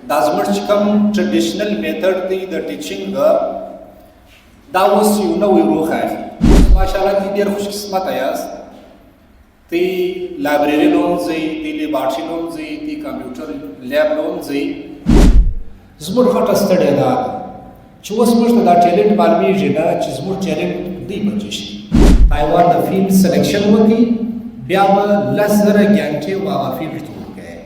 دا زموږ چې کوم ټریډیشنل میتھډ دی د ټیچینګ دا اوس یو نوی روح اخلي. ماشاءالله تی ډېر خوش قسمته یاست. تی لایبرري له هم ځئ، تی لیبارټري له هم ځئ، تی کمپیوټر لیب له هم ځئ. زموږ غټه ستړیا دا ده چې اوس موږ ته دا ټیلنټ معلومیږي نه چې زموږ ټیلنټ دی بچی شي. تایوان د فیلډ سلیکشن وکړي، بیا به 10,000 ګنټې هغه فیلډ ته ورکوي.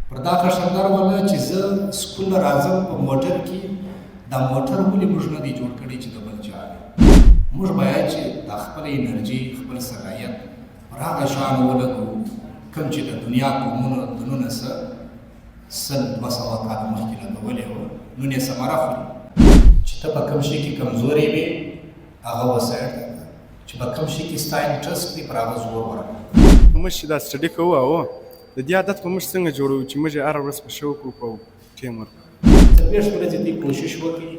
پر دا خشندار ولا چې زه سکول نه راځم په موټر کې، دا موټر ولې موږ نه دی جوړ کړی چې د بل چا دی. موږ باید چې دا خپله انرژي، خپل صلاحیت پر هغه شیانو ولګوو کوم چې د دنیا قومونو د 1900-200 کاله مخکې لګولې وه. نن یې ثمره خوري چې ته په کوم شي کې کمزورې وې هغه وسایل چې په کوم شي کې ستا انټرسټ دی پر هغه زور ورکړه. موږ چې دا سټډي کوو او د دې عادت په موږ څنګه جوړوو چې موږ هره ورځ په شوق وکړو ټیم ورکړو. 40 ورځې دې کوشش وکړي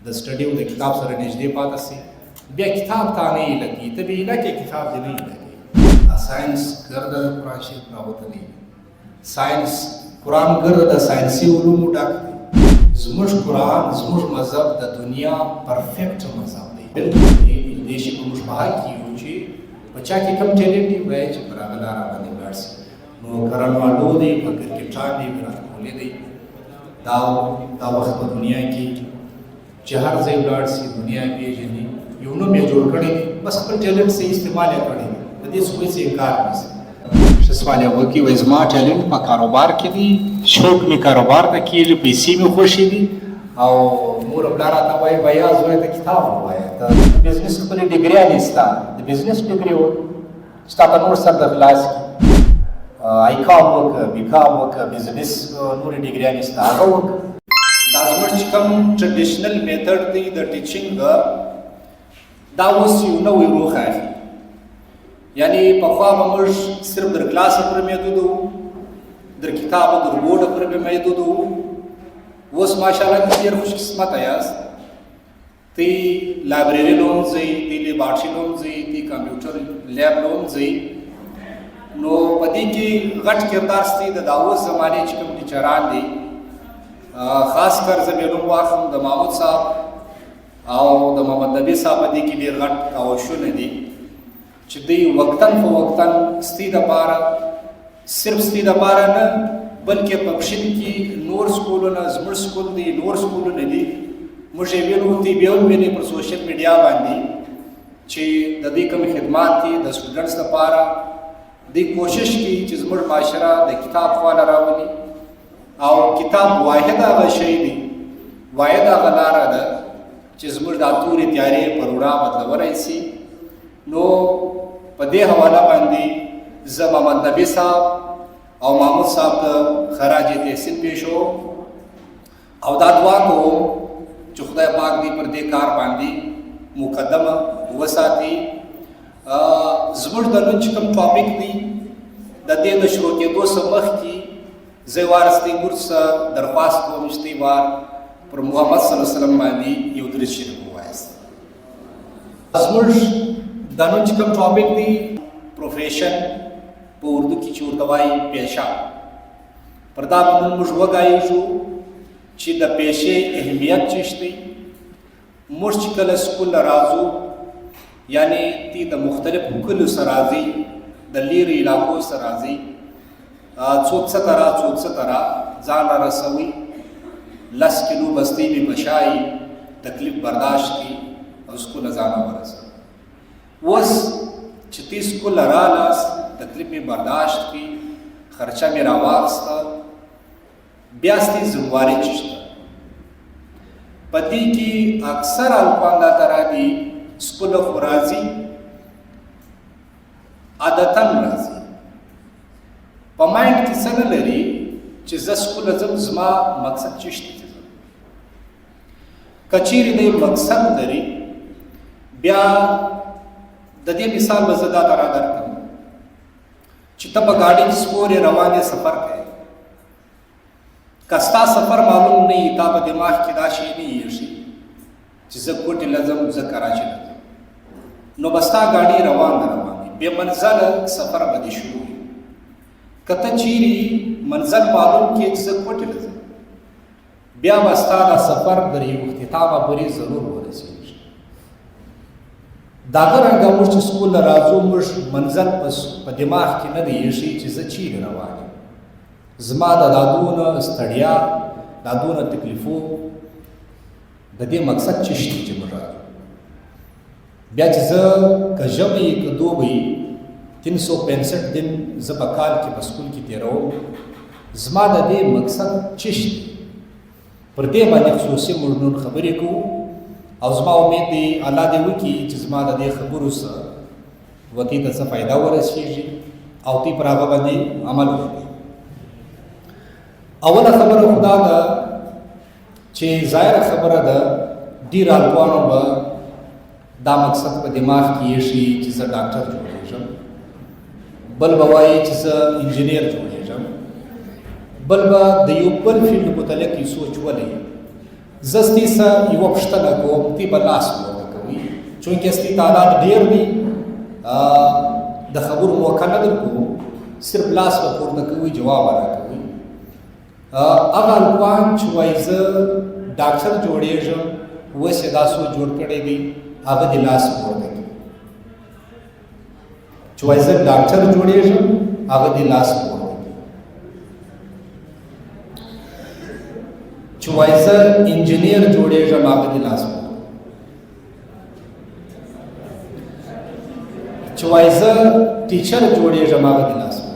د سټډي او د کتاب سره نږدې پاتې سي. بیا کتاب ته نه یې لګي، ته به یې لګې کتاب دې نه یې لګي. ساینس ګرده د قرآن شریف راوتلی، ساینس قرآن ګرده د ساینسي علومو ډک دی. زموږ قرآن، زموږ مذهب د دنیا پرفیکټ مذهب دی. بالکل دې شي په موږ په حق کې یو چې په چا کې کم ټیلنټ دی وایي چې پر هغه لاره باندې لاړ شي. نو کرنوالو دی، په کرکټان دی، وراټ کوهلي دی، دا وخت په دنیا کې چې هر ځای ولاړ شي دنیا پېژني، یو نوم یې جوړ کړی دی، بس خپل ټیلنټ صحیح استعمال یې کړی دی. په دې څه هېڅ انکار نشته. ښه سوال یې وکړي، وایي زما ټیلنټ په کاروبار کې دی، شوق مې کاروبار ته کېږي، پیسې مې خوښې دي، او مور او پلار راته وایي بیا زوی ته کتاب ووایه، ته بزنس خپلې ډګریانې ستا د بزنس ډګري وکړه، ستا په نور سر د خلاص کړي، آیکام وکړه، بیکام وکړه، بزنس نورې ډګریانې ستا هغه وکړه. دا زموږ چې کوم ټریډیشنل میتھډ دی د ټیچینګ دا اوس یو نوی روح اخلي. یعنی پخوا به موږ صرف در کلاسه پورې محدود وو، در کتابو در بورډه پورې به محدود وو. اوس ماشاءالله ډېر خوش قسمته یاست. تی لایبرري له هم ځئ، تی لیبارټري له هم ځئ، تی کمپیوټر لیب له هم ځئ. نو په دې کې غټ کردار ستي د اوس زمانې چې کوم ټیچران دي، خاص کر زه بیا نوم واخلم د محمود صاحب او د محمد نبي صاحب. په دې کې ډېر غټ کاوشونه دي چې دوی وقتاً فوقتاً ستي دپاره، صرف ستي دپاره نه بلکې په پښین کې نور سکولونه، زموږ سکول دی، نور سکولونه دي، موږ یې وینو، دوی بیا هم ویني پر سوشل میډیا باندې چې د دوی کوم خدمات دي د سټوډنټس دپاره. دوی کوشش کوي چې زموږ معاشره د کتاب خواله راولي، او کتاب واحد هغه شی دی، واحد هغه لاره ده چې زموږ دا تورې تیارې پر وړا بدلولی سي. نو په دې حواله باندې زه محمد نبي صاحب او محمود صاحب ته خراج تحسین پیښوم او دا دعا کوم چې خدای پاک دې پر دې کار باندې مقدمه وساتي. زموږ د نن چې کوم ټاپک دی د دې د شروع کېدو څخه مخکې زه وارستی ګورس درخواست کوم چې وار پر محمد صلی الله علیه وسلم باندې یو درود شریف ووایاست. زموږ د نن چې کوم ټاپک دی پروفیشن، په اردو کې چې ورته وایي پیشه. پر دا باندې موږ وګایو چې د پیشې اهمیت څه دی. موږ چې کله سکول راځو، یعنی تی د مختلفو کلیو سره راځي، د لیرې علاقو سره راځي، څوک څه طرح څوک څه طرح ځان را رسوي، 10 کیلو بستې مې بشایي، تکلیف برداشت کړي او سکول ځان ورسوي. اوس چې تی سکول رالاست، تکلیف مې برداشت کړي، خرچه مې راواخیسته، بیا ستې ذمواري چې شته. په دې کې اکثر هلکان دا طرح دي، سکول خو راځي، عادتاً راځي، په مایند کې څه نه لري چې زه سکول ځم، زما مقصد څه شته. که چیرې دی مقصد لري، بیا د دې مثال به زه دا طرح درکړم چې ته په ګاډي کې سپورې روان یې، سفر کوې، که ستا سفر معلوم نه وي، تا په دماغ کې دا شی نه ایښي چې زه کوټې له ځم، زه کراچۍ له ځم، نو به ستا ګاډي روان وي، بې منزله سفر به دې شروع وي. که ته چیرې منزل معلوم کړې چې زه کوټې له ځم، بیا به ستا دا سفر در یو اختتامه پورې ضرور ورسېږي. دغه رنګه موږ چې سکول ته راځو موږ منزل په دماغ کې نه دی ایښی چې زه چیرې روان یم. زما د دا دونه ستړیا دا دونه تکلیفو د دې مقصد څه شته چې موږ راځو. بیا چې زه که ژمی وي که دوبی وي 365 دن زه په کال کې په سکول کې تېروم. زما د دې مقصد څه شته پر دې باندې خصوصي موږ نن خبرې کوو او زما امید دی الله دې وکړي چې زما د دې خبرو سره وتی ته څه فایده ورسېږي او تی پر هغه باندې عمل وکړي. اوله خبره خدا ده چې ظاهره خبره ده ډېر هلکانو به دا مقصد په دماغ کې ایښي چې زه ډاکټر جوړېږم، بل به وایي چې زه انجینیر جوړېږم، بل به د یو بل فیلډ متعلق یې سوچ ولري. زه ستې سره یوه پوښتنه کوم، تی به لاس پورته کوي چونکې ستې تعداد ډېر دی د خبرو موقع نه درکوو، صرف لاس به پورته کوي جواب راکوي. هغه هلکان چې وایي زه ډاکټر جوړېږم اوس یې دا سوچ جوړ کړی دی هغه دې لاس پورته کوي. چې وایي زه ډاکټر جوړېږم هغه دې لاس پورته کوي. چې وایي زه انجینیر جوړېږم هغه دې لاس پورته کوي. چې وایي زه ټیچر جوړېږم هغه دې لاس پورته کوي.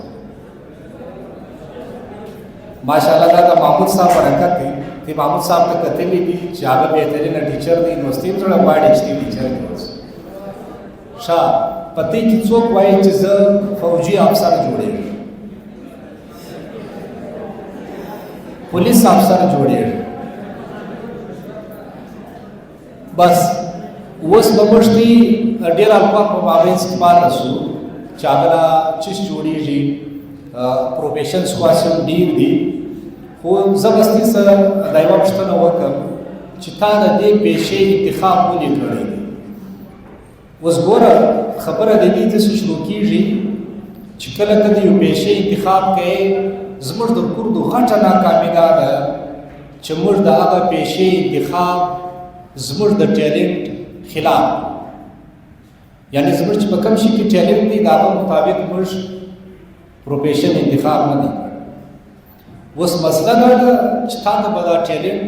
ماشاءالله دا د محمود صاحب برکت دی چې محمود صاحب ته کتلې دي چې هغه بهترینه ټیچر دی نو ستیم زړه غواړي چې ټیچر جوړ شا پتی کې څوک وایي چې زه فوجي افسر جوړېږم، پولیس افسر جوړېږم. بس اوس به موږ دي ډېر هلکان په مابینځ کې پاته شو چې هغه چیز جوړېږي پروفیشنز خو هسې هم ډېر دي. خو زه به ستې سره دا یوه پوښتنه وکړم چې تا د دې پیشې انتخاب ولې کړی دی. اوس ګوره خبره د دې داسې شروع کېږي چې کله ته د یو پیشې انتخاب کوې زموږ د کردو غټه ناکامي دا ده چې موږ د هغه پیشې انتخاب زموږ د ټیلنټ خلاف، یعنې زموږ چې په کوم شي کې ټیلنټ دی د هغه مطابق موږ پروفیشن انتخاب نه دی کړی. اوس مسله دا ده چې تا ته به دا ټیلنټ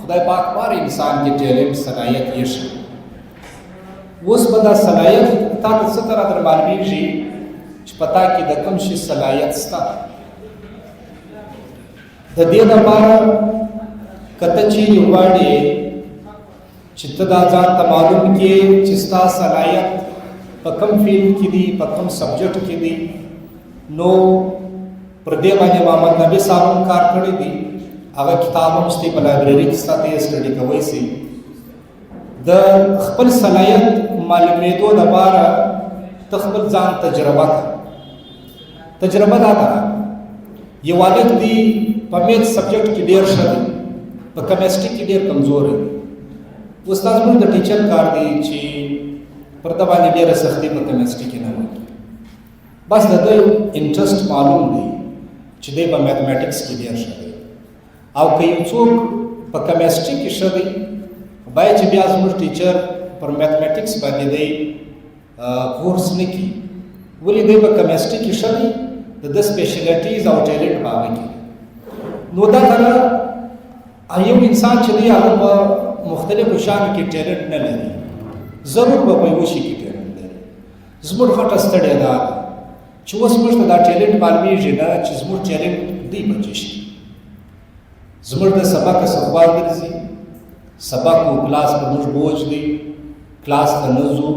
خدای پاک هر انسان کې ټیلنټ صلاحیت ایښی. اوس به دا صلاحیت تا ته څه طرح در معلومیږي چې په تا کې د کوم شي صلاحیت شته. د دې لپاره که ته چیرې غواړې چې ته دا ځان ته معلوم کړې چې ستا صلاحیت په کوم فیلډ کې دی په کوم سبجیکټ کې دی نو پر دې باندې محمد نبي صاحب هم کار کړی دی. هغه کتاب هم شته په لایبرري کې ستا ته سټډي کوی سي. د خپل صلاحیت معلومېدو لپاره ته خپل ځان تجربه کړه. تجربه دا ده یو هلک دی په میتھ سبجیکټ کې ډېر ښه دی، په کیمسټري کې ډېر کمزور دی. اوس دا زموږ د ټیچر کار دی چې پر ده باندې ډېره سختي په کیمسټري کې نه وکړي. بس د ده انټرسټ معلوم دی چې دی په میتھمیټکس کې ډېر ښه دی او که یو څوک په کیمسټري کې ښه دی باید چې بیا زموږ ټیچر پر میتھمیټکس باندې دی کورس نه کړي. ولې دی په کیمسټري کې ښه دی د ده سپیشلیټیز او ټیلنټ په هغه کې. نو دا طرح یو انسان چې دی هغه په مختلفو شیانو کې ټیلنټ نه لري، ضرور به په یوه شي کې ټیلنټ لري. زموږ غټه ستړیا دا ده چې اوس موږ ته دا ټیلنټ معلومیږي نه چې زموږ ټیلنټ دی په څه شي. زموږ د سبق سخوار ګرځي، سبق و کلاس پر موږ بوج دی، کلاس ته نه ځو.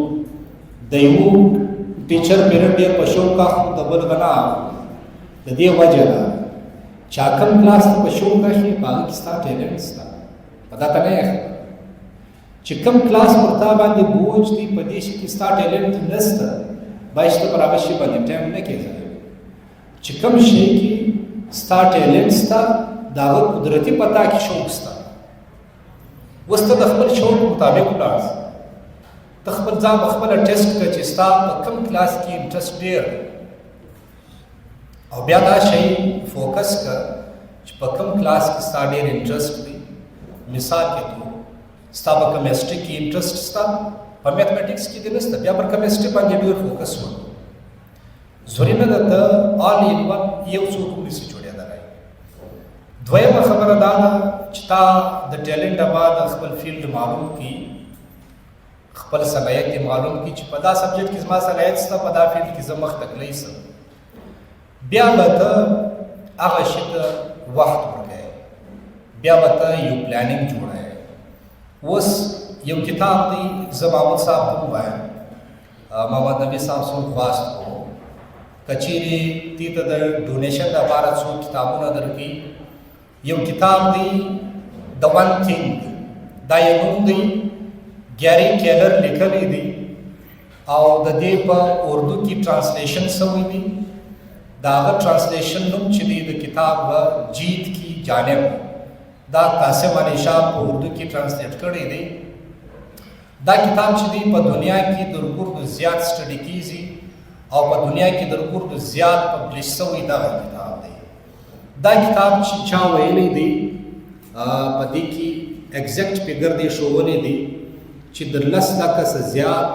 د یو ټیچر پیریډ ډېر په شوق اخلو د بل نه اخلو. د دې وجه ده چې کوم کلاس ته په شوق اخلي په هغه کې ستا ټیلنټ شته، په دا ته نه اخلي. چې کوم کلاس پر تا باندې بوج دی په دې شي کې ستا ټیلنټ نشته باید ته پر هغه شي باندې ټایم نه کېږي. چې کوم شي کې ستا ټیلنټ شته د هغه قدرتي پتا کې شوق شته. اوس ته د خپل شوق مطابق ولاړ شه. ته خپل ځان په خپله ټیسټ کړه چې ستا په کوم کلاس کې انټرسټ ډېر او بیا دا شی فوکس کړه چې په کوم کلاس کې ستا ډېر انټرسټ دی مثال کې تو ستا په کیمستري کې انټرست ستا په میتھمیټکس کې دې نشته بیا پر کیمستري باندې ډېر فوکس وکړه ضروري نه ده آل ان ون یو څوک نشي جوړېدلی دویمه خبره دا ده چې تا د ټیلنټ بعد خپل فیلډ معلوم کړي خپل صلاحیت معلوم کړي چې په دا سبجیکټ کې زما صلاحیت شته په دا فیلډ کې زه مخ ته تللی شم بیا به ته هغه شي ته وخت ورکوې بیا به ته یو پلانینګ جوړوې اوس یو کتاب دی زه محمد صاحب ته ووایم محمد نبي صاحب څوک خواست کو که چیرې دې ته د ډونیشن لپاره څوک کتابونه درکړي یو کتاب دی د ون تھنګ دا یو نوم دی ګیری کیلر لیکلی دی او د دې په اردو کې ټرانسلیشن شوی دی دا هغه ټرانسلیشن نوم چې دی د کتاب جیت کی جانب دا قاسم علی شاه په اردو کې ټرانسلیټ کړی دی دا کتاب چې دی په دنیا کې د رکورد زیات سټډي کیږي او په دنیا کې د رکورد زیات پبلش شوی دا کتاب دی دا کتاب چې چا ویلی دی په دې کې ایگزیکټ فګر دی ښوونی دی چې د 10 لکه څخه زیات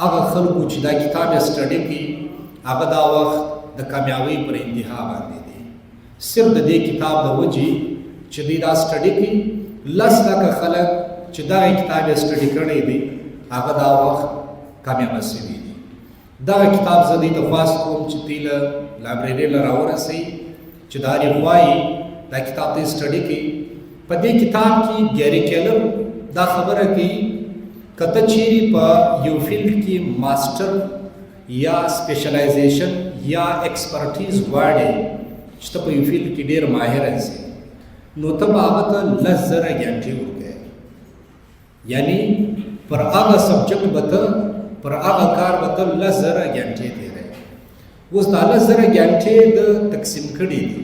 هغه خلکو چې دا کتاب یې سټډي کړي هغه دا وخت د کامیابۍ پر انتها باندې دی صرف د دې کتاب د وجې چې دوی دا سټډي کړي 10 لکه خلک چې دا کتاب یې سټډي کړی دی هغه دا وخت کامیابه شوي دي دغه کتاب زه دوی ته خواست کوم چې دوی له لایبررۍ له راورسوي چې دا هرې وایي دا کتاب دوی سټډي کړي په دې کتاب کې ګیری کیلر دا خبره کوي که ته چیرې په یو فیلډ کې ماسټر یا سپیشلایزیشن یا ایکسپرټیز غواړې چې ته په یو فیلډ کې ډېر ماهره شې نو ته به هغه ته 10,000 ګنټې ورکوې یعنی پر هغه سبجیکټ به ته پر هغه کار به ته 10,000 ګنټې تېروې اوس دا 10,000 ګنټې د تقسیم کړي دي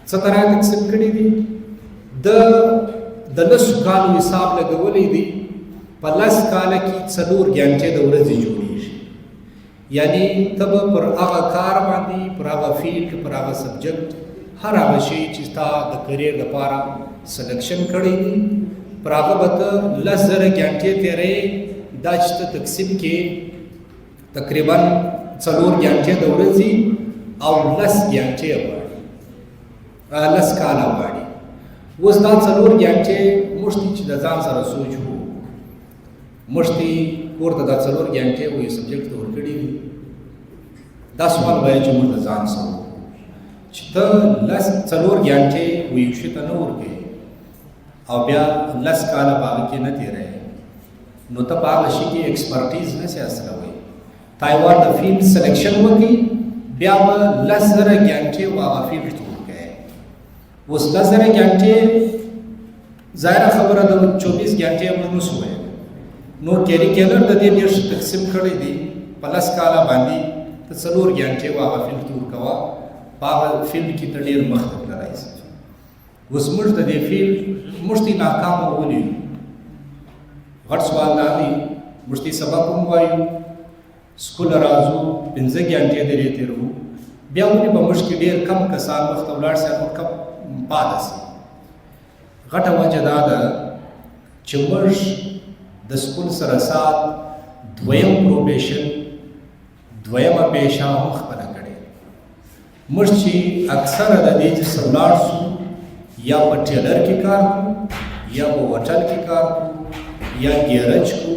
څه طرح تقسیم کړي دي د 10 کالو حساب لګولی دی په 10 کاله کې 4 ګنټې د ورځې جوړېږي یعنی ته به پر هغه کار باندې پر هغه فیلډ پر هغه سبجیکټ هر هغه شی چې ستا د کریر لپاره سلیکشن کړی دی پر هغه به ته 10,000 ګنټې تېرې دا چې ته تقسیم کې تقریبا 4 ګنټې د ورځې او 10 ګنټې غواړي 10 کاله غواړي اوس دا 4 ګنټې موږ چې د ځان سره سوچ وو موږ کور ته دا 4 ګنټې وایي سبجیکټ ته ورکړي دي دا سوال وایي چې موږ د ځان سره چې ته 4 ګنټې وایي شي ته نه ورکوې او بیا 10 کاله په هغه کې نه تېروې نو ته په هغه شي کې ایکسپرټیز نه شې حاصلولی تا یوار د فیلډ سلیکشن وکړي بیا به 10,000 ګنټې هغه فیلډ ته ورکوې اوس 10,000 ګنټې ظاهره خبره ده 24 ګنټې موږ نشو ویلی نو ګیری کیلر د دې ډېر ښه تقسیم کړی دی په 10 کاله باندې ته 4 ګنټې هغه فیلډ ته ورکوه په هغه فیلډ کې ته ډېر مخته تللی شې اوس موږ د دې فیلډ موږ ته ناکامه ولي غټ سوال دا دی موږ ته سبق هم وایو سکول راځو 15 ګنټې درې تېروو بیا ولې به موږ کې ډېر کم کسان مخته ولاړ شي نور کم پاته شي غټه وجه دا ده چې موږ د سکول سره سات دویم پروفیشن دویمه پیشه هم خپله کړې موږ چې اکثره د دې چې ولاړ شو یا په ټیلر کې کار کوو یا په هوټل کې کار کوو یا ګیرج کوو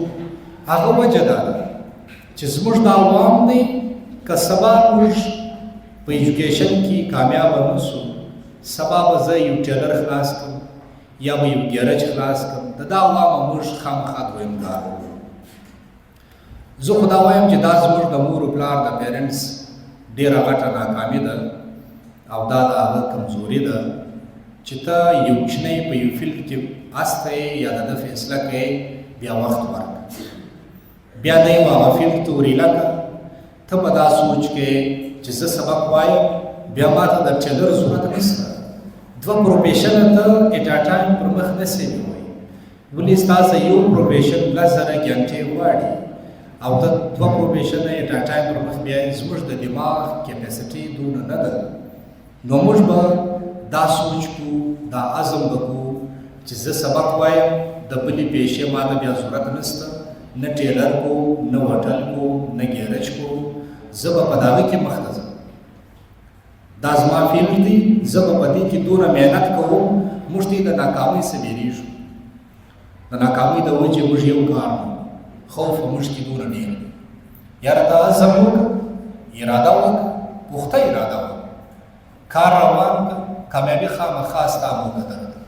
هغه وجه دا ده چې زموږ دا عوام دی که سبا موږ په ایجوکیشن کې کامیابه نه شو سبا به زه یو ټیلر خلاص کړم یا به یو ګیرج خلاص کړم د دا عوامه موږ خامخا دویم کار وکړو زه خو دا وایم چې دا زموږ د مور و پلار د پیرنټس ډېره غټه ناکامي ده او دا د هغه کمزوري ده چې ته یو کوچنی په یو فیلډ کې هسته یې یا د ده فیصله کوې بیا وخت ورکړه بیا دی هغه فیلډ ته ورېله کړه ته به دا سوچ کې چې زه سبق وایم بیا ما ته د ټیلر ضرورت نشته 2 پروفیشنه ته ایټ ا ټایم پر مخ نه شې بیوئ ولې ستاسو یو پروفیشن 10,000 ګنټې غواړي او ته 2 پروفیشنه ایټ ا ټایم پر مخ بیایې زموږ د دماغ کیپاسټي دونه نه ده نو موږ به دا سوچ کو دا عزم به کو چې زه سبق وایم د بلې پیشې ما ته بیا ضرورت نشته، نه ټیلر کوم، نه هوټل کوم، نه ګیرج کوم، زه به په دغه کې مخ ته ځم. دا زما فیلډ دی، زه به په دې کې دونه محنت کوم. موږ دې د ناکامۍ څخه بیریږو. د ناکامۍ د وجې موږ یو کار نه، خوف موږ کې دونه ډېر دی. یاره ته عزم وکړه، اراده وکړه، پخته اراده وکړه، کار روان کړه، کامیابي خامخا ستا مقدره ده.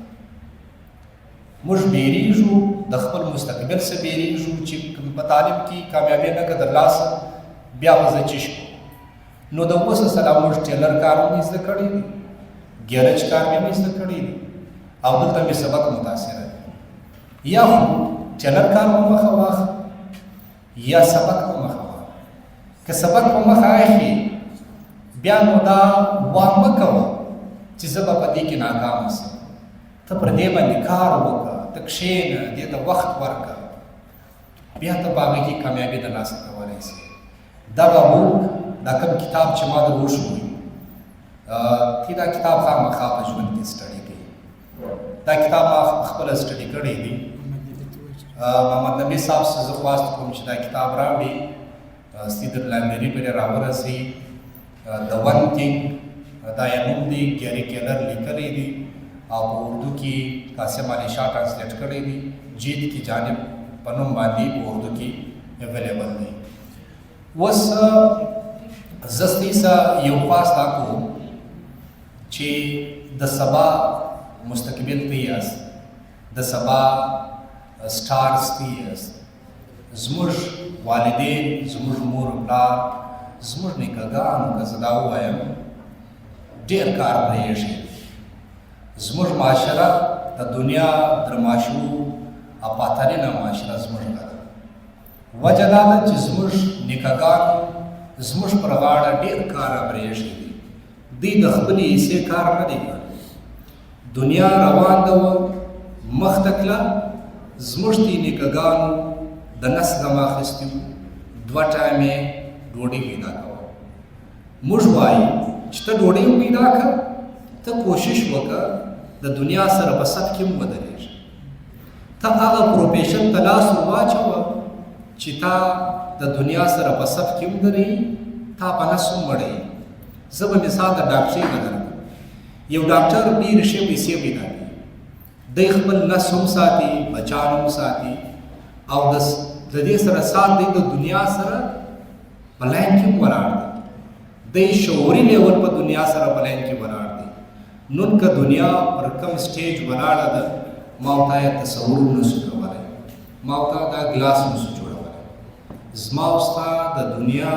موږ بیریږو د خپل مستقبل څخه بیریږو چې په تعلیم کې کامیابي نه که ترلاسه، بیا به زه څه شم. نو د اوسه سره موږ ټیلر کار مې زده کړی دی، ګیرج کار مې زده کړی دی، او دلته مې سبق متاثره دی. یا خو ټیلر کار په مخه واخله، یا سبق په مخه واخله. که سبق په مخه اخلي، بیا نو دا وام مه کوه چې زه به په دې کې ناکامه شم. ته پر دې باندې کار وکړه، ته کښېنه، دې ته وخت ورکړه، بیا ته په هغې کې کامیابي ترلاسه کولی شې. دغه موږ دا کوم کتاب چې ما در وښوی، تی دا کتاب خامخا په ژوند کې سټډي کوي. دا کتاب ما خپله سټډي کړی دی. محمد نبي صاحب څخه زه خواست کوم چې دا کتاب راوړي، سیدر لایبرري پرې راورسوي. د ون تھنګ دا یې نوم دی، ګیری کیلر لیکلی دی، او په اردو کې قاسم علي شاه ټرانسلیټ کړی دی. جیت کی جانب په نوم باندې په اردو کې اویلیبل دی. اوس زه ستاسې سره یو خواست دا کوم چې د سبا مستقبل ته یاست، د سبا سټارز ته یاست. زموږ والدین، زموږ مور و پلار، زموږ نیکهګانو که زه دا ووایم ډېر کار پرېږي. زموږ معاشره د دنیا تر معاشرو افاترینه معاشره زموږ ده. وجه دا ده چې زموږ نیکهګانو زموږ پر غاړه ډېر کار پرېږدي دي. دوی د خپلې حصې کار نه دی کړی. دنیا روان ده وه مخ ته تله، زموږ دې نیکهګانو د نس غم اخیستی وو، 2 ټایمې ډوډۍ پیدا کوه. موږ وایو چې ته ډوډۍ پیدا کړه، ته کوشش وکړه د دنیا سره په صف کې هم ودرېږه. ته هغه پروفیشن ته لاس ور واچوه چې تا د دنیا سره په صف کې هم درېږي، تا په نس هم مړېږي. زه به مثال د ډاکټرۍ نه درکړم. یو ډاکټر ډېرې ښې پیسې پیدا کوي، دی خپل نس هم ساتي، بچان هم ساتي، او د دې سره سات دی د دنیا سره په لاین کې هم ولاړ دی. دی شعوري لیول په دنیا سره په لاین کې ولاړ دی. نن که دنیا پر کم سټیج ولاړه ده، ما ورته یې تصور هم نسو کولی، ما ورته دا ګلاس نسو جوړولی. زما او ستا د دنیا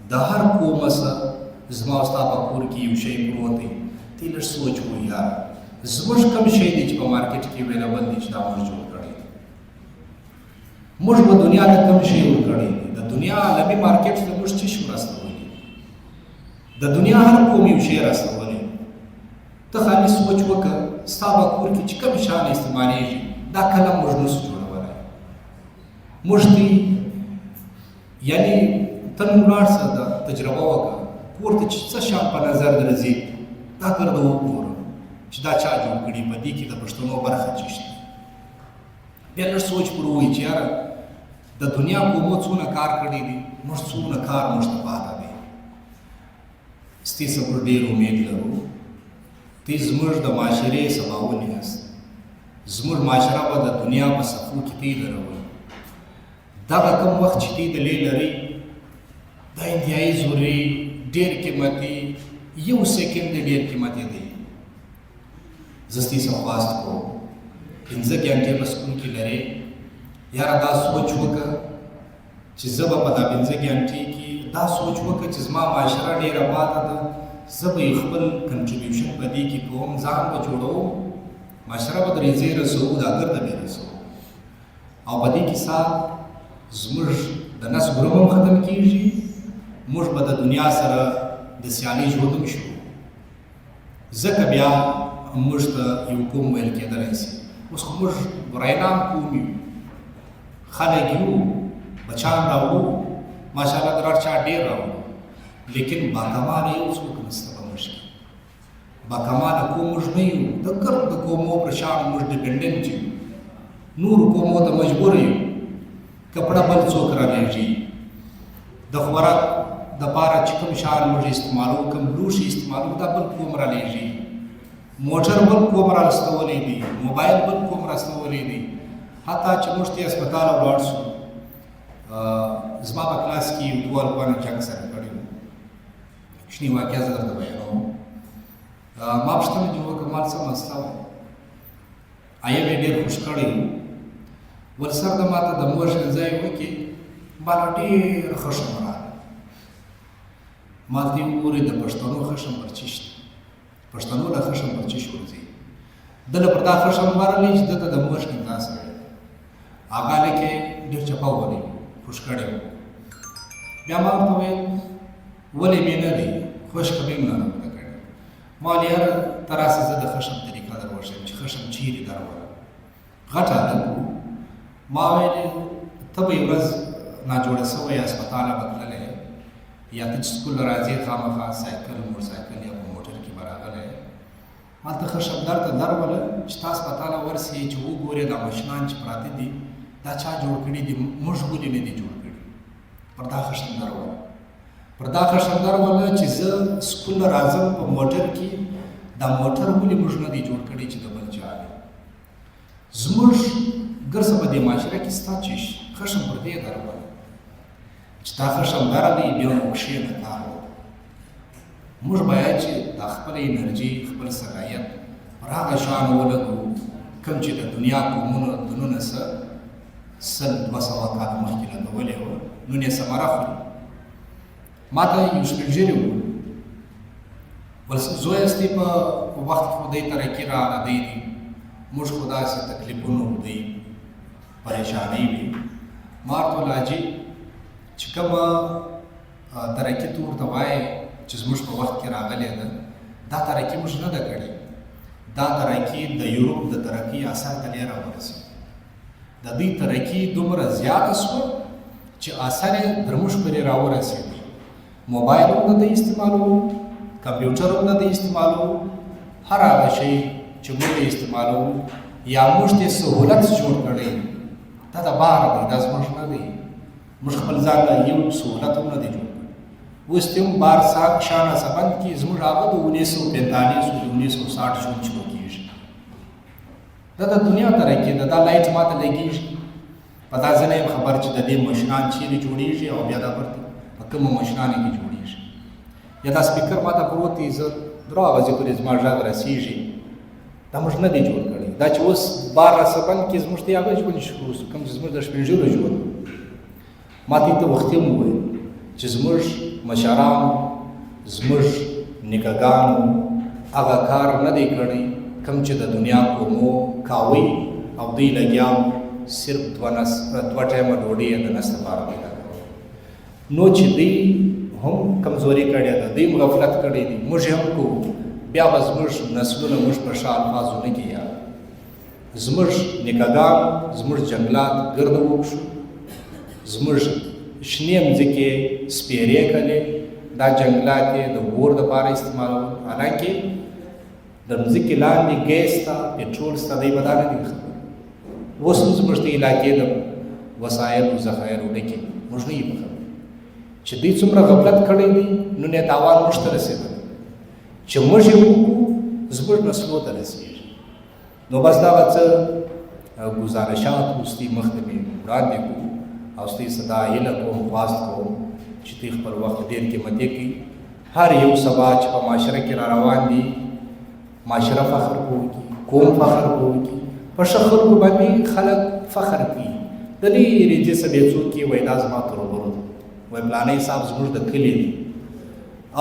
د هر قومه سره زما او ستا په کور کې یو شی پروت دی. تی لږ سوچ وکړو یاره زموږ کوم شی دی چې په مارکیټ کې اویلیبل دی چې دا موږ جوړ کړی دی. موږ په دنیا ته کوم شی ورکړی دی. د دنیا عالمي مارکیټ ته موږ څه شي ورسولی، د دنیا هر قوم یو شی رسولی. ته خالي سوچ وکړه ستا په کور کې چې کوم شیان استعمالیږي، دا قلم موږ نسو جوړولی. موږ دې یعنې ته نن ولاړ شه دا تجربه وکړه، کور ته چې څه شیان په نظر درځي دا ګرده وګوره چې دا چا جوړ کړي، په دې کې د پښتنو برخه څه شته. بیا لږ سوچ پر ووایي چې یاره د دنیا قومو څونه کار کړی دی، موږ څونه کار موږ ته پاته دی. ستاسې څخه موږ ډېر امید لرو. تی زموږ د معاشرې سباوون یاست. زموږ معاشره به د دنیا په صفو کې تی دروي. دغه کوم وخت چې تی دلې لري، دا انتهایي ضروري، ډېر قیمتي، یو سیکنډ دی ډېر قیمتي دی. زه ستاسې څخه خواست کوم 15 ګنټې په سکول کې لرې، یاره دا سوچ وکړه چې زه به په دا 15 ګنټې کې دا سوچ وکړه چې زما معاشره ډېره پاته ده، زه به یې خپل کنټریبیوشن په دې کې کوم، ځان به جوړوم، معاشره به درې ځای رسوو، دا ګرده به یې رسوو. او په دې کې سات زموږ د نس ګروم هم ختم کېږي، موږ به د دنیا سره د سیالۍ ژوند هم شو. ځکه بیا موږ ته یو قوم ویل کېدلی شي. اوس خو موږ برایان قوم یو، خلک یو، بچان راوړو، ماشاءالله د هر چا ډېر راوړو، لیکن باکماله یو څوک نشته په موږ کې. باکماله قوم موږ نه یو، د ګرد قومو قومو پر شان موږ ډیپنډنټ یو نورو قومو ته مجبور یو کپړه بل څوک رالیږي د خوراک دپاره چې کوم شان موږ استعمالوو کوم لوښي استعمالوو دا بل قوم رالیږي موټر بل قوم راستولی دی موبایل بل قوم راستولی دی حتی چې موږ ته هسپتال ولاړ شو زما په کلاس کې یو دوه افغانه جنګ سره کړی و کوچني واقعه زه درته بیانوم ما پوښتنه جوړه وکړه مال څه مسله وه ایب یې ډېر خوش کړی و ورسره د ماته د مور ښکنځا یې وکړې ماله ډېر خښم راغی ما ته یې وګورئ د پښتنو خښم ورچش دی پښتنو له خښم ورچش ورځي ده له پر دا خښم ورغلی چې ده ته د مور ښکنځا سره هغه لکې ډېر چپه وولی خوش کړی و بیا ما ورته وویل ولې مې نه دی خوشکه مې هم نه راته کړې ما ویل یاره ته راسه زه د خښم طریقه در وښیم چې خښم چیرې در وړم غټ هلک و ما ویل ته به یوه ورځ ناجوړه سوی هسپتاله به تللی یا ته چې سکول راځې خامخا سایکل موټرسایکل یا په موټر کې به راغلی هلته خښم درته دروله چې تا هسپتاله ورسې چې وګورې دا ماشینان چې پراته دي دا چا جوړ کړي دي موږ ولې نه دي جوړ کړي پر دا خښم دروله پر دا خښم دروله چې زه سکول راځم په موټر کې دا موټر ولې موږ نه دي جوړ کړي چې د بل چا دی زموږ ګرځه په دې معاشره کې ستا چې خښم پر دې دروله چې تا خښم درلی بیا نو کښېنه کار وکړه موږ باید چې دا خپله انرژي خپل صلاحیت پر هغه شیانو ولګوو کوم چې د دنیا قومونو دنونه څه 100-200 کاله مخکې لګولې وه نن یې ثمره خوري ما ته یو سپین ږیري وویل زویه ستی په وخت خو دی ترقي راغله دی موږ خو داسې تکلیفونو دی پریشانۍ وي ما ورته ویل حاجي چې کومه ترقي ته ورته وایې چې زموږ په وخت کې راغلې ده دا ترقي موږ نه ده کړې دا ترقي د یورپ د ترقي اثر ته ډېره ورسېده د دوی ترقي دومره زیاته شوه چې اثر یې تر موږ پورې راورسېد موبایل هم نه دی استعمالوو کمپیوټر هم نه دی خپل هر هغه شی چې موږ یې استعمالوو یا موږ ته سهولت جوړ کړی دا د بهر دی دا زموږ نه دی موږ خپل ځان له یو سهولت هم نه دی جوړ کړی اوس ته هم بار ساک شانه سبند کې زموږ هغه د 1945 او 1960 ژوند شروع کېږي دا د دنیا ترقي ده دا لایټ ماته لګېږي په دا زه نه یم خبر چې د دې ماشینان چیرې جوړېږي او بیا دا برته په کومو ماشینانو کې جوړېږي یا دا سپیکر ماته پروت دی زه 3 ورځې پورې زما غږ رسېږي دا موږ نه دی جوړ کړی دا چې اوس بار راسبند کې زموږ ته هغه ژوند شروع شو کوم چې زموږ د سپین ږیرو ژوند ما ته ته وختي هم وویل چې زموږ مشرانو زموږ نیکهګانو هغه کار نه دی کړی کوم چې د دنیا قومو کاوی او دوی لګیا صرف 2 ټایمه ډوډۍ د نس لپاره پیدا کوي نو چې دوی هم کمزوري کړې ده دوی غفلت کړی دي موږ هم کوو بیا به زموږ نسلونه موږ په ښه الفاظو نه کې یاد زموږ نیکهګان زموږ جنګلات ګرده وکړو زموږ شنې مځکې سپیرې کړلې دا جنګلات یې د اور دپاره استعمالول حالانکې د مځکې لاندې ګیس ته پټرول شته دی به دا نه دي خبر اوس هم زموږ د علاقې د وسایلو ذخایرو ډکې موږ نه یو په خبر چې دوی څومره غفلت کړی دی نو نه تاوان موږ ته رسېدلی چې موږ یې وکړو زموږ نسلو ته رسېږي نو بس دا به څه ګزارشات اوستی مخکې مې وړاندې کړو او ستاسې څخه دا هیله کوم خواست کوم چې دوی خپل وخت ډېر قیمتي کړي هر یو سبا چې په معاشره کې را روان دي معاشره فخر کوي قوم فخر کوي په ښه خلکو باندې خلک فخر کوي د لرې دې څه ډېر څوک یې وایي دا زما تربرو ده وایي فلانی صاحب زموږ د کلي دی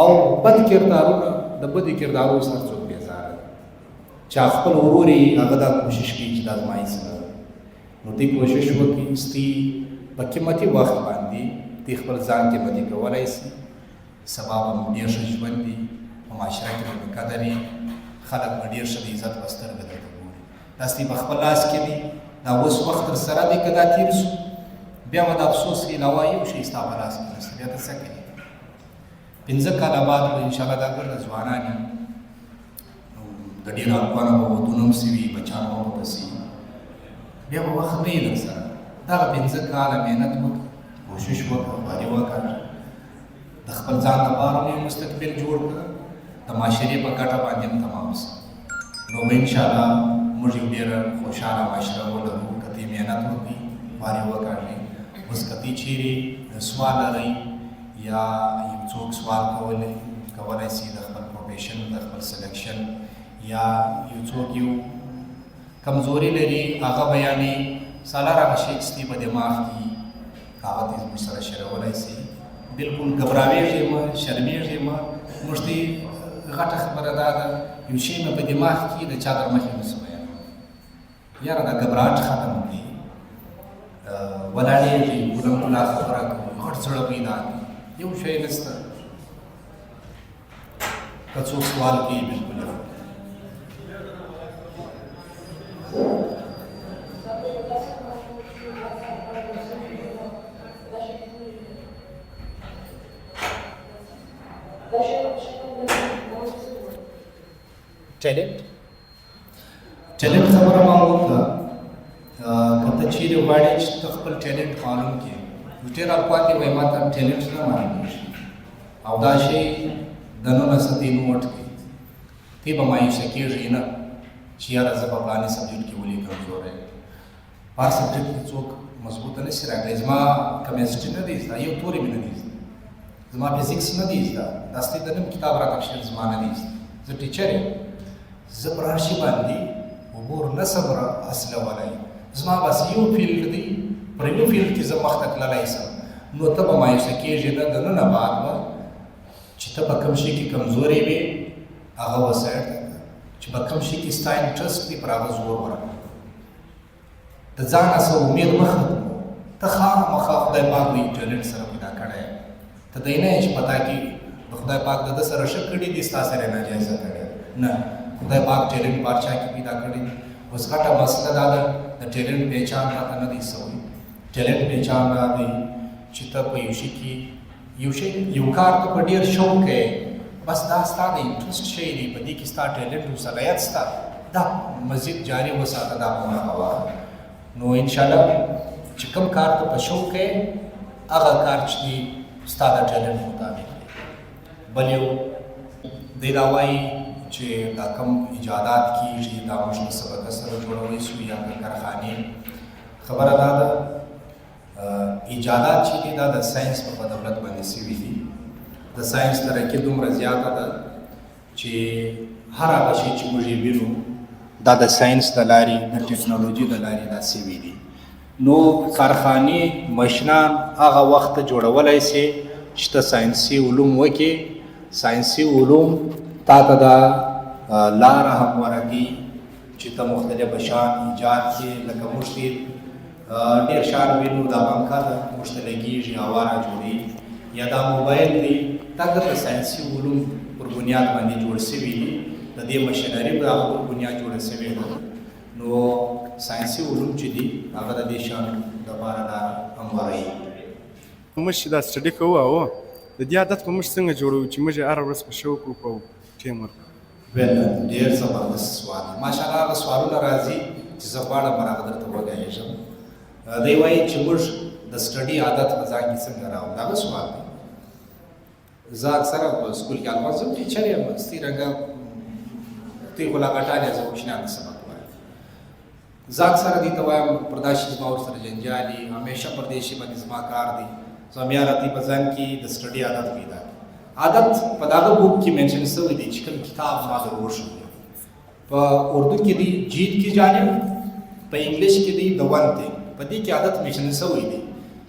او بد کردارونه د بدې کردارو سره څوک بېزاره چې خپل ورور یې هغه دا کوشش کوي چې دا زما هېڅ نه نو دوی کوشش وکړي ستی په قیمتي وخت باندې دوی خپل ځان قیمتي کولی شي سبا به مو ډېر ښه ژوند وي په معاشره کې به مې قدر وي خلک به ډېر ښه د عزت په سترګه درته ګوري دا ستی په خپل لاس کې دی دا اوس وخت در سره دی که دا تېر شو بیا به د افسوس علاوه یو شی ستا په لاس کې نشته بیا ته څه کوې 15 کاله بعد به انشاءالله دا ګرده ځوانان د ډېرو افغانو به ودونه هم شوي بچیان بیا به وخت نه یې در سره دغه 15 کاله محنت وکړه کوشش وکړه خواري وکړه د خپل ځان لپاره مې مستقبل جوړ کړه د معاشرې په ګټه باندې هم تمام سه نو به انشاءالله موږ یو ډېره خوشحاله معاشره ولرو که ته محنت وکړي خواري وکړې اوس که ته چیرې سوال لرئ یا یو څوک سوال کولی سي د خپل پروفیشن د خپل سلیکشن یا یو څوک یو کمزوري لري هغه بیانې سالار هغه شی چې ستی په دماغ کې هغه دې موږ سره شریکولی سي بلکل ګبراویږئ مه شرمېږئ مه موږ ته غټه خبره دا ده یو شی مې په دماغ کې د چا در مخې نسو بیانولی یاره دا ګبراهټ ختم کړي ولاړېږئ ګلم ګلا خبره کوو غټ زړه پیدا کړي یو شی نشته که څوک سوال کوي بلکل ټیلنټ خبره ما وکړه که ته چیرې غواړې چې ته خپل ټیلنټ معلوم کړې نو ډېر الفاظ وایي ما ته ټیلنټ نه معلومېږي او دا شی دننه څه دی نوټ کړي ته به مایوسه کېږې نه چې یاره زه په فلاني سبجیکټ کې ولې کمزوری یم په هر سبجیکټ کې څوک مضبوطه نه شي راغلی زما کمیسټري نه دی زده یو تورې مې نه دی زده زما فزیکس نه دی زده داسې د نیم کتاب راکړ زما نه دی زده زه ټیچر یم زه پر هر شي باندې امور نسم اصلولی زما بس یو فیلډ دی پر یو فیلډ کې زه مخته تللی سم نو ته به مایوسه کېږې نه د ننه بعد به چې ته په کوم شي کې کمزورې وې هغه وسایډ چې په کوم شي کې ستا انټرسټ دی پر هغه زور ورکړه د ځانه څه امید مه ختموه ته خامخا خدای پاک د انټرنټ سره پیدا کړی ته دی نه یې چې پتا کې د خدای پاک د ده سره ښه کړي دي ستا سره یې ناجایزه کړی نه خدای پاک ټیلنټ بادشاه کې پیدا کړی دی اوس غټه مسله دا ده د ټیلنټ پہچان راته نه دی سوی ټیلنټ پہچان دا دی چې ته په یو شي کې یو کار ته په ډېر شوق کوې بس دا ستا د انټرسټ شی دی په دې کې ستا ټیلنټ او صلاحیت ستا دا مزید جاري وساته دا په هوا نو انشاءالله چې کوم کار ته په شوق کوې هغه کار چې دی ستا د ټیلنټ مطابق دی بل یو دی دا وایي چې دا کوم ایجادات کېږي دا موږ له سبقه سره جوړولی شو یا کارخانې خبره دا ده ایجادات چې دي دا د ساینس په بدولت باندې سوي دي د ساینس ترقي دومره زیاته ده چې هر هغه شی چې موږ یې وینو دا د ساینس د لارې د ټکنالوژي د لارې دا سوي دي نو کارخانې ماشینان هغه وخت جوړولی سي چې ته ساینسي علوم وکړې ساینسي علوم تا ته دا لاره همواره کوي چې ته مختلف شیان ایجاد کړې لکه موږ ډېر شیان وینو دا پنکه ده موږ ته لګېږي هواره جوړېږي یا دا موبایل دی دا د ساینسي علوم پر بنیاد باندې جوړ سوي دي د دې مشینري په هغه پر بنیاد جوړه سوې ده نو ساینسي علوم چې دي هغه د دې شیانو دپاره دا همواره موږ چې دا سټډي کوو او د دې عادت به موږ څنګه جوړوو چې موږ یې هره ورځ په شوق وکړو ټیم ورکړو ډېر زبردست سوال ماشاءالله هغه سوالونه راځي چې زه غواړم هغه درته وګایږم دی وایي چې موږ د سټډي عادت په ځان کې څنګه راوړو دا سوال دی زه اکثره په سکول کې البته زه ټیچر یم ستې رنګه تی خو لا غټالې زه کوچنیانو ته سبق وایم زه اکثره دې ته وایم پر دا شي زما ورسره جنجال دي همیشه پر دې شي باندې زما کار دی زه بیا راځي په ځان کې د سټډي عادت پیدا عادت په دغه بوک کې منشن شوی دی چې کوم کتاب ما ضرور شو په اردو کې دی جیت کی جانب په انګلیش کې دی د ون ته په دې کې عادت منشن شوی دی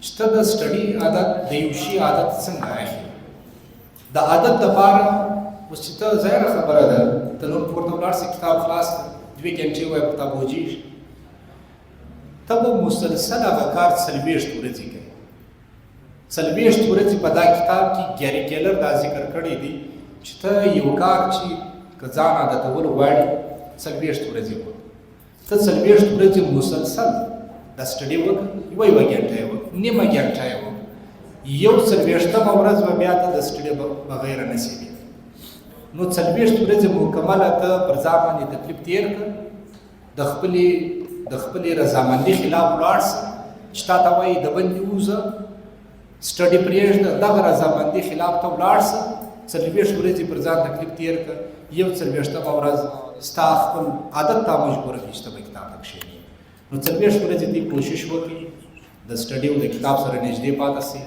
چې ته د سټډي عادت د یو شي عادت څنګه اخلي د عادت لپاره اوس چې ته ظاهره خبره ده ته نور پورته ولاړ سې کتاب خلاص 2 غنټې وایي په تا بوجیږي ته به مسلسل هغه کار 40 ورځې کوي 40 ورځې په دا کتاب کې ګیری کیلر دا ذکر کړی دی چې ته یو کار چې که ځان عادتول غواړي 40 ورځې وکړه ته 40 ورځې مسلسل دا سټډي وکړه یوه غنټه یې وکړه نیمه غنټه یې وکړه یو 40مه ورځ به بیا ته د سټډي بغیر نصیبي نو 40 ورځې مکمله ته پر ځان باندې تکلیف تېر کړه د خپلې د خپلې رضامندۍ خلاف ولاړ شه چې تا ته وایي د بندې ووځه سټډي پرېږده دغه رضامندۍ خلاف ته ولاړ شه 40 ورځې پر ځان تکلیف تېر کړه یو 40مه ورځ ستا خپل عادت ته مجبوره کړي چې ته به کتاب ته کښېنې نو 40 ورځې ته کوشش وکړي د سټډي او د کتاب سره نږدې پاتې سي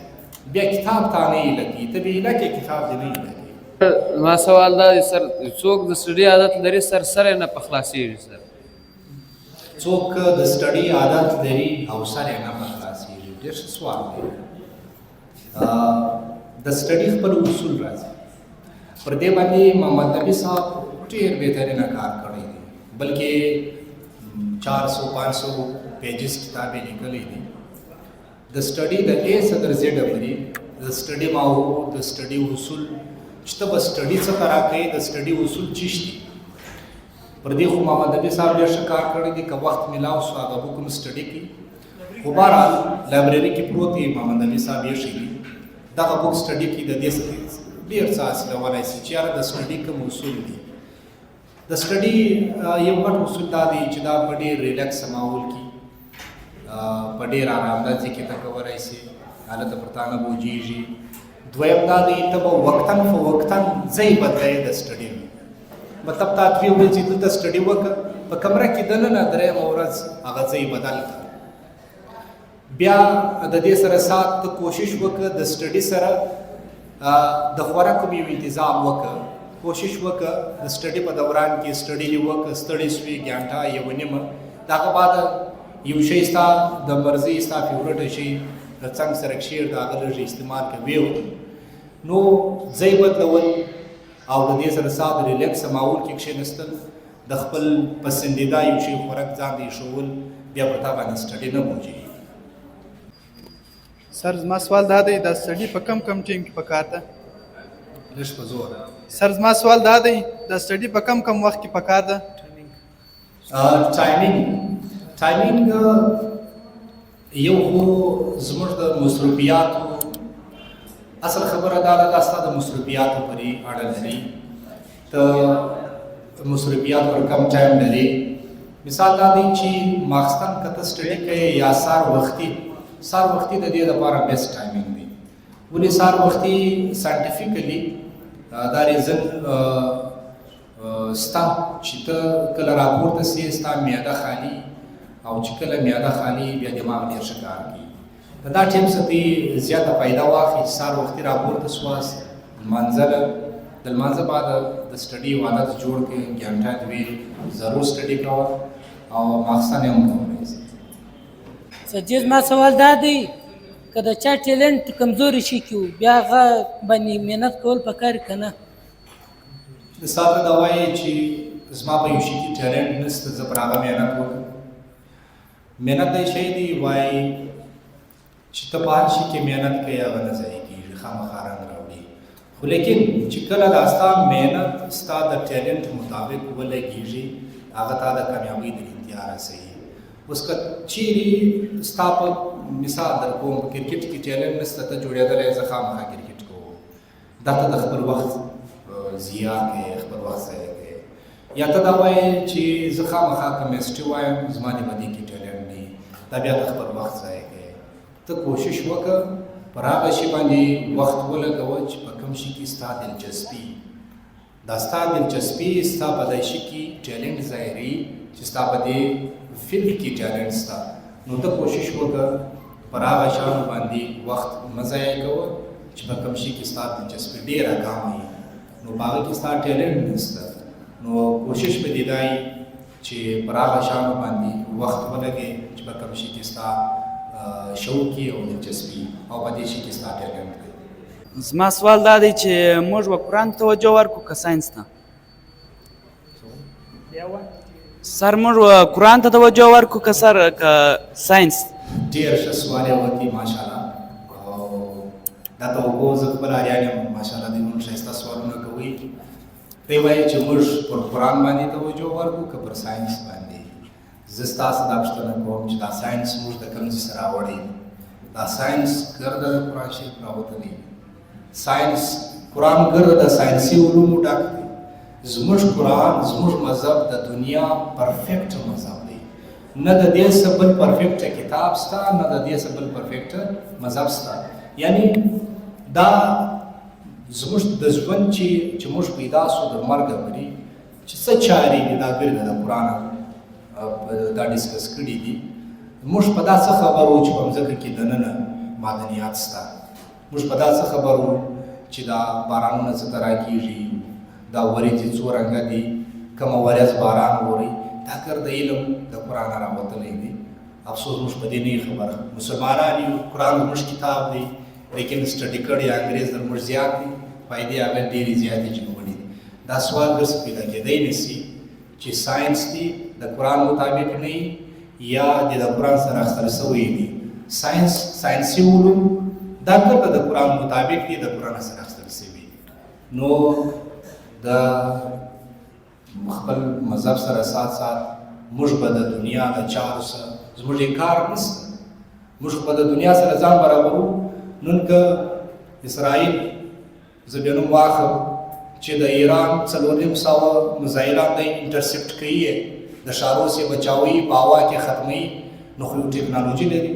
بیا کتاب تا نه یې لګي ته بې علکې کتاب دې نه یې لګي ما سوال دا دی سر څوک د سټډي عادت لري سر نه په خلاصېږي سر څوک د سټډي عادت لري او سر یې نه په خلاصېږي ډېر ښه سوال دی د سټډي خپل اصول راځي پر دې باندې محمد نبي صاحب ډېر بهترینه کار کړی دی بلکې 400-500 پیجز کتابې لیکلې دي د سټډي د A صدر زیډ پورې د سټډي ماحول د سټډي اصول چې ته به سټډي څه ته راکوې د سټډي اصول څه دي پر دې خو محمد نبي صاحب ډېر ښه کار کړی دی که وخت میلاو شو هغه به کوم سټډي کوي خو بهرحال لایبرري کې پروت دی محمد نبي صاحب یې ښیي دغه بک سټډي کې د دې څخه ډېر څه حاصلولی شي چې یاره د سټډي کوم اصول دي د سټډي یو غټ اصول دا دی چې دا په ډېر ریلیکس ماحول کې په ډېر آرامده ځای کې ته کولی شي هلته پر تا نه بوجېږي دویم دا دی ته به وقتاً فوقتاً ځای بدلوې د سټډي مطلب تا 3 ورځې دلته سټډي وکړه په کمره کې دننه درېیمه ورځ هغه ځای بدل کړه بیا د دې سره سات ته کوشش وکړه د سټډي سره د خوراک یو انتظام وکړه کوشش وکړه د سټډي په دوران کې سټډي دې وکړه ستړی سوې ګنټه یوه نیمه د هغه بعد یو شی ستا د مرضي ستا فیورټ شي د څنګ سره کښېږ د هغه لږ استعمال کوې نو ځای بدلول او د دې سره ستا د ریلیکس ماحول کې کښېنستل د خپل پسندیده یو شی خوراک ځان ته ایښول بیا پر تا باندې سټډي نه بوجېږي سر زما سوال دا دی دا سټډي په کم ټیم کې پکار ده لږ په زور سر زما سوال دا دی دا سټډي په کم وخت کې پکار ده ټایمینګ یو خو زموږ د مصروفیاتو اصل خبره دا ده دا ستا د مصروفیاتو پورې اړه لري ته مصروفیات پر کم ټایم لري مثال دا دی چې ماخستن که ته سټډي کوې یا سهار وختي د دې لپاره بیسټ ټایمینګ دی ولې سهار وختي ساینټیفیکلی دا ریزن ستا چې ته کله راپورته سې ستا معده خالي او چې کله معده خالي بیا دماغ ډېر ښه کار کوي د دا ټیم څخه ته زیاته فایده واخلي سهار وختي راپورته سواست لمانځله د لمانځه بعد د سټډي یو عادت جوړ کړې ګنټه دوې ضرور سټډي کوه او ماخستن یې هم کولی شي سجید ما سوال دا دی که د چا ټیلنټ کمزوري شي کې بیا هغه باندې محنت کول پکار که نه مثال ته دا وایې چې زما په یو شي کې ټیلنټ نشته زه پر هغه محنت وکړم محنت دا شی دی وایي چې ته په هر شي کې محنت کوې هغه نه ضایع کېږي خامخا رنګ راوړي خو لیکن چې کله دا ستا محنت ستا د ټیلنټ مطابق ولګېږي هغه تا د کامیابۍ د انتها رسوي اوس که چیرې ستا په مثال در کوم په کرکټ کې ټیلنټ نشته ته جوړېدلی زه خامخا کرکټ کوم دا ته د خپل وخت ضیاع کوې خپل وخت ضایع کوې یا ته دا وایې چې زه خامخا کمیسټري وایم زما دې په دې کې ټیلنټ دی دا بیا د خپل وخت ضایع کوې ته کوشش وکړه پر هغه شي باندې وخت ولګوه چې په کوم شي کې ستا دلچسپي دا ستا دلچسپي ستا په دې شي کې ټیلنټ ظاهري چې ستا په دې فیلډ کې ټیلنټ ستا نو ته کوشش وکړه پر هغه شیانو باندې وخت مه ضایع کوه چې په کوم شي کې ستا دلچسپي ډېره کمه وي نو په هغه کې ستا ټیلنټ نشته نو کوشش به دې دا وي چې پر هغه شیانو باندې وخت ولګې چې په کوم شي کې ستا شوق او دلچسپي او په دې شي کې ستا ټیلنټ دی زما سوال دا دی چې موږ به قرآن ته توجه ورکړو که ساینس ته سر موږ قرآن ته توجه ورکړو که ساینس ډېر ښه سوال یې وکړي ماشاءالله او دا ته وګورو زه خپل اریان یم ماشاءالله دوی موږ ښایسته سوالونه کوئ دوی وایي چې موږ پر قرآن باندې توجه ورکړو که پر ساینس باندې زه ستاسو دا پوښتنه کوم چې دا ساینس موږ د کوم ځای سره راوړی دا ساینس ګرده د قرآن شریف راوتلی ساینس قرآن ګرده د ساینسي علومو ډک دی زموږ قرآن زموږ مذهب د دنیا پرفیکټ مذهب دی نه د دې څه بل پرفیکټ کتاب سته نه د دې څه بل پرفیکټ مذهب سته. یعنی دا زموږ د ژوند چې موږ پیدا سو د مرګ پورې چې څه چارې دي دا بیرته د قرآن دا ډسکس کړي دي. موږ په دا څه خبرو چې په مځکه کې دننه معدنیات سته، موږ په دا څه خبرو چې دا بارانونه څه ته راکېږي، دا ورېځې څو رنګه دي، کومه ورځ باران اوري، دا کار د علم د قرآن راوتلی دی. افسوس موږ په دې نه خبره. مسلمانان یو، قرآن زموږ کتاب دی، لیکن سټډي کړی انګریز در موږ زیات دي، فایدې هغه ډېرې زیاتې چې وړي دي. دا سوال درس پیدا کېدی نه سي چې ساینس دی د قرآن مطابق نه یا د قرآن سره اخته شوی دي. ساینسي علوم دا کله د قرآن مطابق دي، د قرآن سره اخته شوي دي. نو د خپل مذهب سره سات موږ به د دنیا د چارو سره زموږ انکار نشته، موږ به د دنیا سره ځان برابرو. نن که اسرائیل زه بیا نوم واخلم چې د ایران 4,500 میزایلان دی انټرسپټ کوي، د ښارونو یې بچاوي، په هوا کې ختموي، نو خو یو ټکنالوژي لري.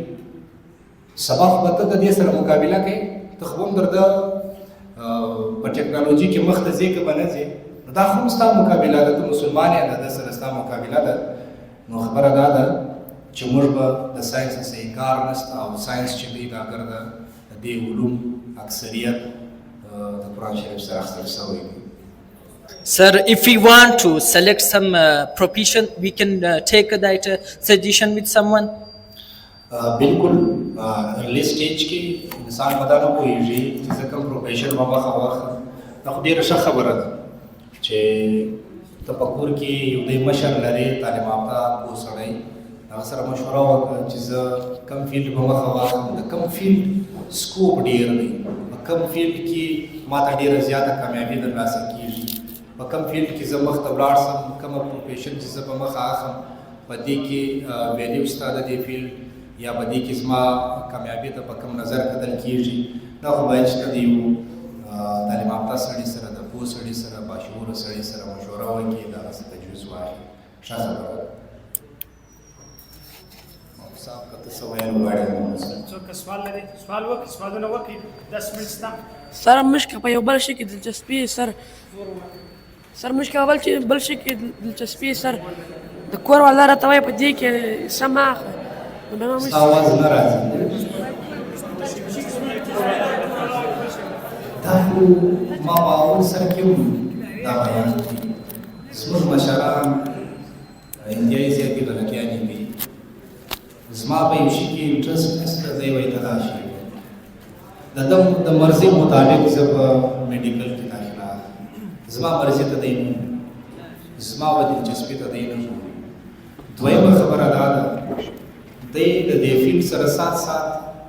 سبا خو به ته د دې سره مقابله کوې، ته خو هم در د په ټکنالوژي کې مخ ته ځې که به نه ځې، نو دا خو هم ستا مقابله ده، ته مسلمان یې، د ده سره ستا مقابله ده. نو خبره دا ده چې موږ به د ساینس څخه انکار نشته، او ساینس چې دی دا اگر د دې علوم اکثریت د قرآن شریف سره اخته شوی دی. Sir, if we want to select some profession, we can take that suggestion with someone. بالکل ارلی سټیج کې انسان پتا نه پوهېږي چې زه کوم پروفیشن به مخه واخلم. دا خو ډېره ښه خبره ده چې ته په کور کې یو دی مشر لرې، تعلیم یافته پوه سړی، هغه سره مشوره وکړه چې زه کوم فیلډ به مخه واخلم، د کوم فیلډ سکوپ ډېر دی، په کوم فیلډ کې ما ته ډېره زیاته کامیابي ترلاسه کېږي، په کوم فیلډ کې زه مخته ولاړ شم، کومه پروفیشن چې زه به مخه اخلم، په دې کې ویلیو شته د دې فیلډ، یا په دې کې زما کامیابي ته په کوم نظر کتل کېږي. دا خو باید چې د یو تعلیم یافته سړي سره، د پوه سړي سره، باشعوره سړي سره مشوره وکړي، د هغه څه تجویز واخلي. ښه خبره ده. صاحب که ته څه ویل غواړې؟ څوک سوال لري سوال وکړي، سوالونه وکړي، 10 منټ شته. سر موږ که په یو بل شي کې دلچسپي سر موږ که بل شي کې دلچسپي سر د کور والا راته وایي په دې کې سم اخله، ستا آواز نه راځي. دا خو ما په اول سر کې هم دا بیان کړي. زموږ مشران انډیایي زیاتې غلطیانې دي. زما په یو شي کې انټرسټ نشته، دی وایي ته دا شی د ده د مرضي مطابق زه په میډیکل کې داخله اخلم. زما مرضي ته دی نه، زما په دلچسپي ته دی نه. دویمه خبره دا ده دی د دې فیلډ سره سات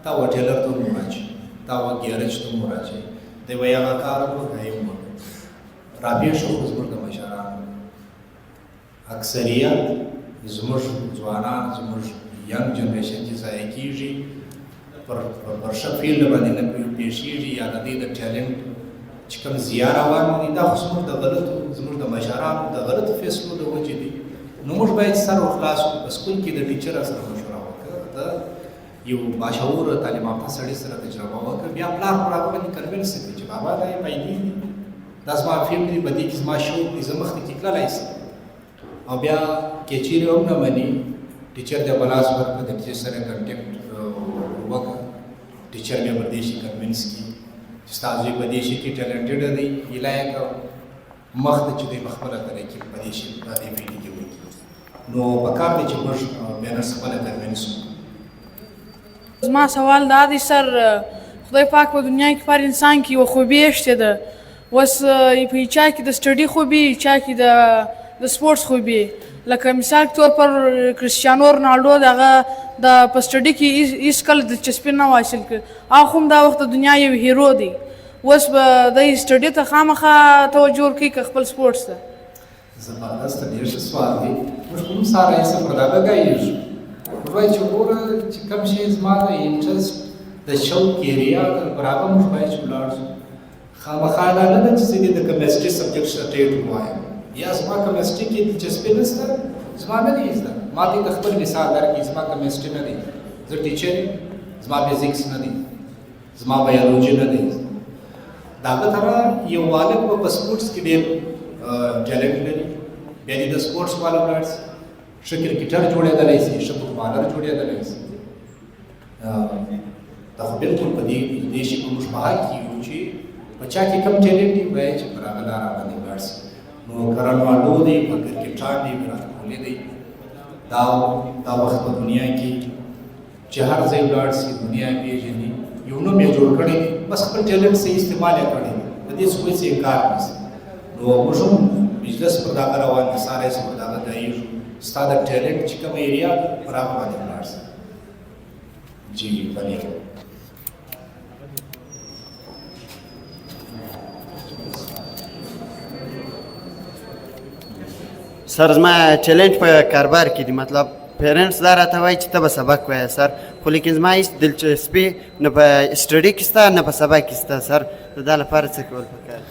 تا و ټیلر ته مراجعه، تا و ګیرج ته مراجعه، دی وایي هغه کار وکړه، یې وکړه. رابعه شو خو زموږ د مشرانو اکثریت زموږ ځوانان، زموږ ینګ جنریشن چې ضایع کېږي، پر ښه فیلډ باندې نه پیښېږي، یا د دې د ټیلنټ چې کوم زیار روان دي، دا خو زموږ د غلطو، زموږ د مشرانو د غلطو فیصلو د وجې دي. نو موږ باید سر وخلاص کړو، په سکول کې د ټیچر سره مشوره وکړه، د یو باشعوره تعلیم یافته سړي سره تجربه وکړه، بیا پلار پر هغه باندې کنوینس کړي چې بابا دا یې پیدې دي، دا زما فیلډ دی، په دې کې زما شوق دی، زه مخکې کې تللی شم. او بیا که چیرې هم نه مني، ټیچر ته به لاس ورکړه، د ټیچر سره کنټیکټ وکړه، ټیچر بیا به دې شي کنوینس کړي چې ستا زوی په دې شي کې ټیلنټډ دی، هیله یې کړه مخ ته چې دی په خپله طریقې په دې شي په دې فیلډ کې وکړي. نو پکار دی چې موږ بیا خپله کنوینس وکړو. زما سوال دا دی سر، خدای پاک په دنیا کې پر انسان کې یوه خوبي ایښې ده، اوس په چا کې د سټډي خوبي، چا کې د سپورټس خوبي. لکه مثال کے طور پر کرسچیانو رونالډو دغه د په سټډي کې هیڅ کله دلچسپي نه حاصل کړ، هغه هم دا وخت د دنیا یو هیرو دی. اوس به دی سټډي ته خامخا توجه ورکوي که خپل سپورټس ته؟ زبردست ډېر ښه سوال دی. موږ هم ساره یې څه پر دغه ګایېږو، موږ وایو چې ګوره چې کوم شی زما د انټرسټ د شوق ایریا ده، پر هغه موږ باید چې ولاړ شو. خامخا دا نه ده چې زه دې د کیمسټري سبجیکټ سټیټ ووایم، یا زما کیمسټري کې دلچسپي نشته، زما نه دی زده. ما دې د خپل مثال درکړي زما کیمسټري نه دی زه ټیچر یم زما فزیکس نه دی زما بایولوژي نه دی د هغه طرح یو هلک به په سپورټس کې ډېر ټیلنټ لري بیا دې د سپورټس والا ولاړ شي ښه کرکټر جوړېدلی شي ښه فوټبالر جوړېدلی شي دا خو بلکل په دې شي په موږ په حق کې یو چې په چا کې کم ټیلنټ وي باید چې پر هغه لاره باندې ولاړ شي نو که رونالډو دی که کرکټر دی ویرات کوهلي دی دا وخت په دنیا کې چې هر ځای ولاړ شي دنیا یې پېژني یو نوم یې جوړ کړی دی بس خپل ټیلنټ صحیح استعمال یې کړی دی په دې څه هېڅ انکار نشته نو موږ هم بزنس پر دغه روان دي ساری چې پر دغه ځایېږو ستا د ټیلنټ چې کومه ایریا پر هغه باندې ولاړ شي جی بني سر زما چیلنج په کاروبار کې دی مطلب پیرنټس دا راته وایي چې ته به سبق وایې سر خو لیکن زما هېڅ دلچسپي نه په سټډي کې شته نه په سبق کې شته سر د دا لپاره څه کول پکار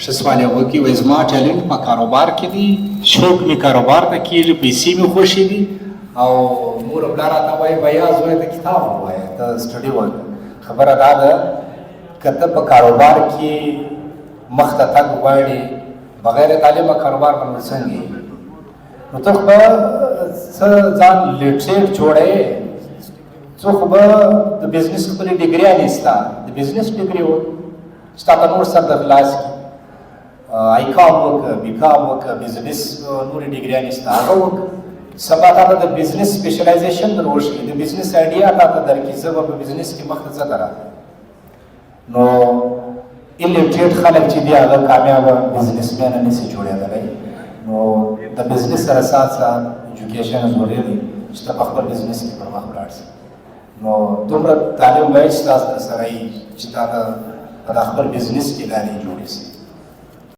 ښه سوال یې وکړي وایي زما ټیلنټ په کاروبار کې دی شوق مې کاروبار ته کېږي پیسې مې خوښې دي او مور او پلار راته وایي بیا زوی ته کتاب ووایه ته سټډي وکړه خبره دا ده که ته په کاروبار کې مخ ته تګ غواړې بغیر تعلیمه کاروبار باندې څنګه نو ته خو به څه ځان لیټریټ جوړوې څوک به د بزنس خپلې ډګریانې شته د بزنس ډګري ستا ته نور سر د خلاص کړي آیکام وکړه بیکام وکړه بزنس نورې ډګریانې شته هغه وکړه سبا تا ته د بزنس سپیشلایزیشن در وښیي د بزنس آیډیا تا ته درکړي زه به په بزنس کې مخ ته څه راغلی نو الیټریټ خلک چې دي هغه کامیابه بزنسمینه نشي جوړېدلی نو د بزنس سره سات سات ایجوکیشن ضروري دی چې ته په خپل بزنس کې پر مخ ولاړ شې نو دومره تعلیم باید چې تاسو سره وي چې تا ته په خپل بزنس کې لارې جوړې شي